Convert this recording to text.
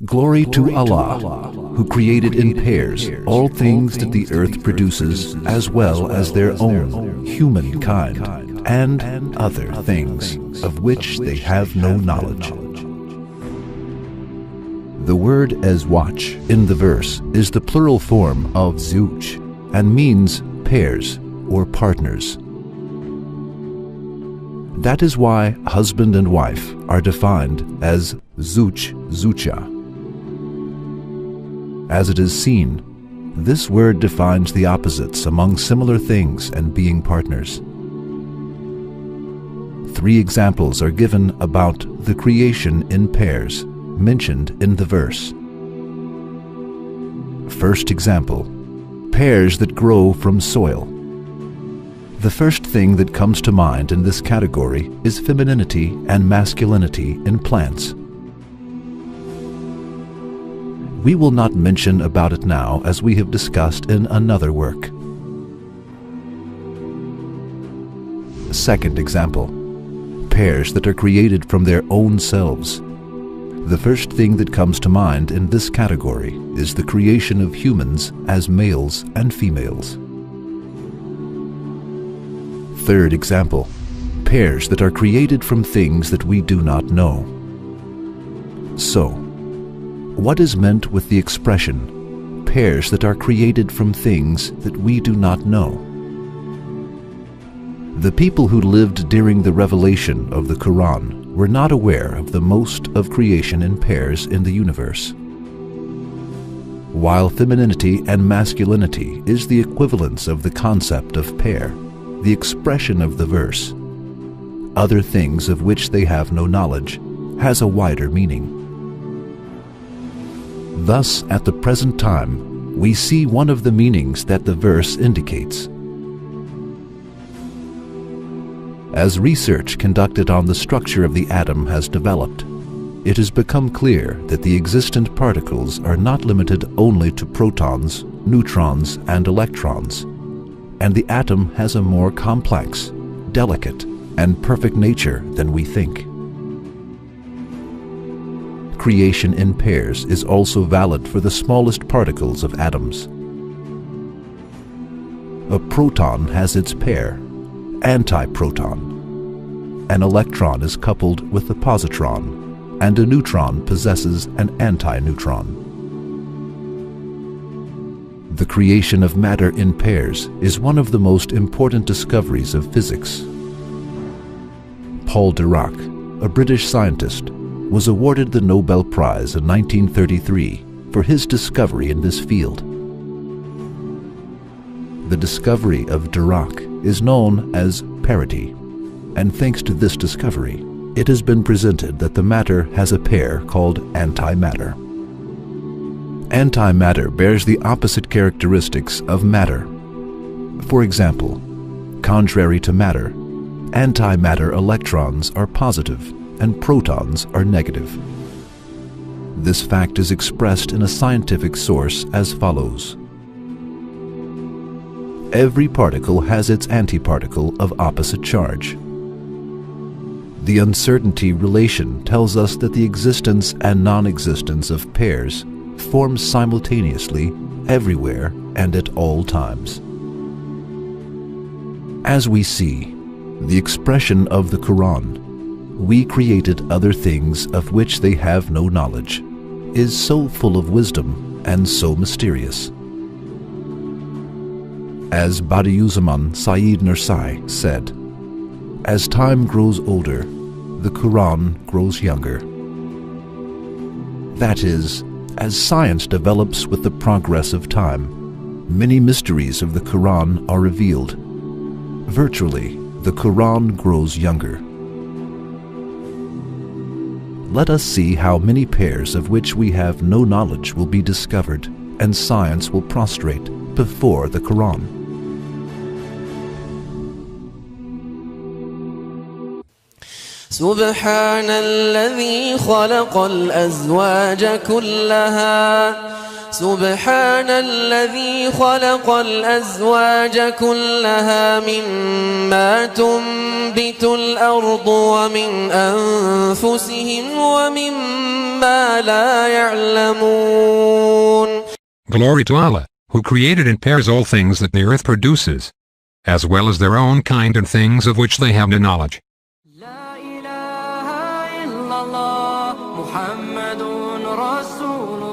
Glory to Allah, who created in pairs all things that the earth produces, as well as their own humankind, and other things of which they have no knowledge. The word azwaj in the verse is the plural form of zuj and means pairs or partners. That is why husband and wife are defined as zuj, zucha. As it is seen, this word defines the opposites among similar things and being partners. 3 examples are given about the creation in pairs mentioned in the verse. First example, pairs that grow from soil. The first thing that comes to mind in this category is femininity and masculinity in plants. We will not mention about it now, as we have discussed in another work. Second example, pairs that are created from their own selves. The first thing that comes to mind in this category is the creation of humans as males and females. Third example, pairs that are created from things that we do not know. So, what is meant with the expression, pairs that are created from things that we do not know? The people who lived during the revelation of the Qur'an were not aware of the most of creation in pairs in the universe. While femininity and masculinity is the equivalence of the concept of pair, the expression of the verse, other things of which they have no knowledge, has a wider meaning. Thus, at the present time, we see one of the meanings that the verse indicates. As research conducted on the structure of the atom has developed, it has become clear that the existent particles are not limited only to protons, neutrons, and electrons, and the atom has a more complex, delicate, and perfect nature than we think. Creation in pairs is also valid for the smallest particles of atoms. A proton has its pair, antiproton. An electron is coupled with a positron, and a neutron possesses an antineutron. The creation of matter in pairs is one of the most important discoveries of physics. Paul Dirac, a British scientist, was awarded the Nobel Prize in 1933 for his discovery in this field. The discovery of Dirac is known as parity, and thanks to this discovery, it has been presented that the matter has a pair called antimatter. Antimatter bears the opposite characteristics of matter. For example, contrary to matter, antimatter electrons are positive and protons are negative. This fact is expressed in a scientific source as follows. Every particle has its antiparticle of opposite charge. The uncertainty relation tells us that the existence and non-existence of pairs forms simultaneously everywhere and at all times. As we see, the expression of the Qur'an, "We created other things of which they have no knowledge," is so full of wisdom and so mysterious. As Badiüzzaman Sayyid Nursi said, "As time grows older, the Qur'an grows younger." That is, as science develops with the progress of time, many mysteries of the Qur'an are revealed. Virtually, the Qur'an grows younger. Let us see how many pairs of which we have no knowledge will be discovered, and science will prostrate before the Qur'an. سبحان الذي خلق الأزواج كلها سبحان الذي خلق الأزواج كلها مما تنبت الأرض ومن أنفسهم ومما لا يعلمون. Glory to Allah, who created in pairs all things that the earth produces, as well as their own kind and things of which they have no knowledge. لا إله إلا الله محمد رسول